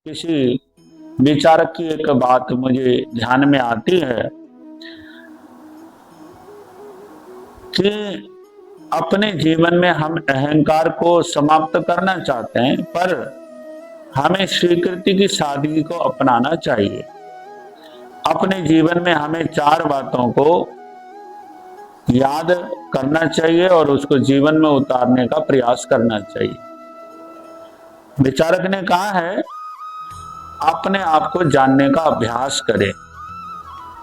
किसी विचारक की एक बात मुझे ध्यान में आती है कि अपने जीवन में हम अहंकार को समाप्त करना चाहते हैं, पर हमें स्वीकृति की सादगी को अपनाना चाहिए। अपने जीवन में हमें 4 बातों को याद करना चाहिए और उसको जीवन में उतारने का प्रयास करना चाहिए। विचारक ने कहा है, अपने आप को जानने का अभ्यास करें।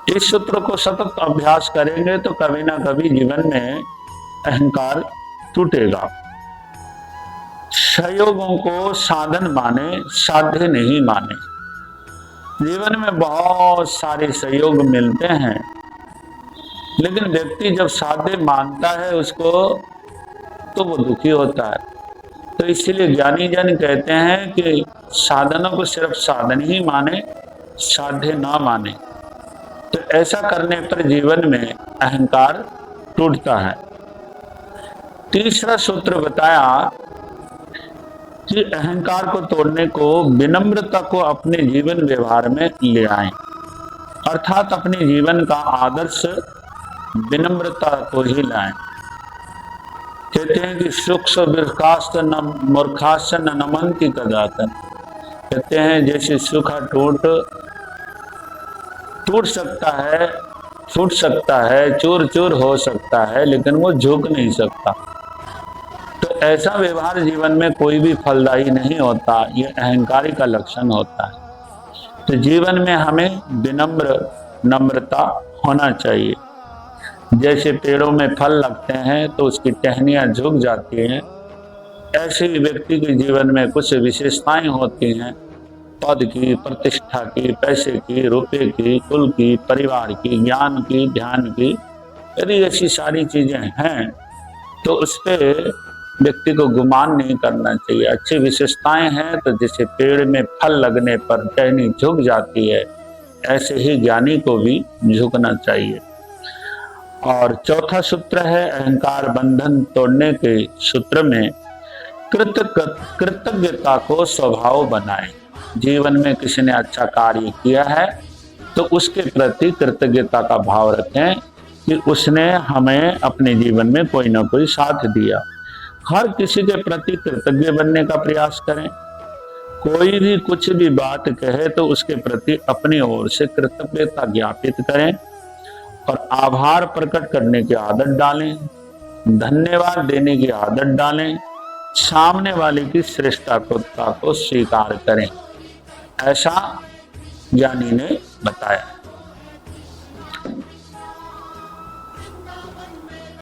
इस सूत्र को सतत अभ्यास करेंगे तो कभी ना कभी जीवन में अहंकार टूटेगा। संयोगों को साधन माने, साध्य नहीं माने। जीवन में बहुत सारे संयोग मिलते हैं, लेकिन व्यक्ति जब साध्य मानता है उसको तो वो दुखी होता है। तो इसीलिए ज्ञानी जन कहते हैं कि साधनों को सिर्फ साधन ही माने, साध्य ना माने। तो ऐसा करने पर जीवन में अहंकार टूटता है। तीसरा सूत्र बताया कि अहंकार को तोड़ने को विनम्रता को अपने जीवन व्यवहार में ले आएं, अर्थात अपने जीवन का आदर्श विनम्रता को ही लाएं। कहते हैं कि सूक्ष्म विकास न मूर्खास न नमंति कदातन। कहते हैं जैसे सूखा टूट सकता है, छूट सकता है, चूर चूर हो सकता है, लेकिन वो झुक नहीं सकता। तो ऐसा व्यवहार जीवन में कोई भी फलदायी नहीं होता, ये अहंकारी का लक्षण होता है। तो जीवन में हमें नम्रता होना चाहिए। जैसे पेड़ों में फल लगते हैं तो उसकी टहनियां झुक जाती हैं, ऐसे ही व्यक्ति के जीवन में कुछ विशेषताएं होती हैं, पद की, प्रतिष्ठा की, पैसे की, रुपए की, कुल की, परिवार की, ज्ञान की, ध्यान की। यदि ऐसी सारी चीजें हैं तो उस पर व्यक्ति को गुमान नहीं करना चाहिए। अच्छी विशेषताएं हैं तो जैसे पेड़ में फल लगने पर टहनी झुक जाती है, ऐसे ही ज्ञानी को भी झुकना चाहिए। और चौथा सूत्र है अहंकार बंधन तोड़ने के सूत्र में कृतज्ञता को स्वभाव बनाएं। जीवन में किसी ने अच्छा कार्य किया है तो उसके प्रति कृतज्ञता का भाव रखें कि उसने हमें अपने जीवन में कोई ना कोई साथ दिया। हर किसी के प्रति कृतज्ञ बनने का प्रयास करें। कोई भी कुछ भी बात कहे तो उसके प्रति अपनी ओर से कृतज्ञता ज्ञापित करें और आभार प्रकट करने की आदत डालें, धन्यवाद देने की आदत डालें, सामने वाले की श्रेष्ठता को स्वीकार करें। ऐसा ज्ञानी ने बताया।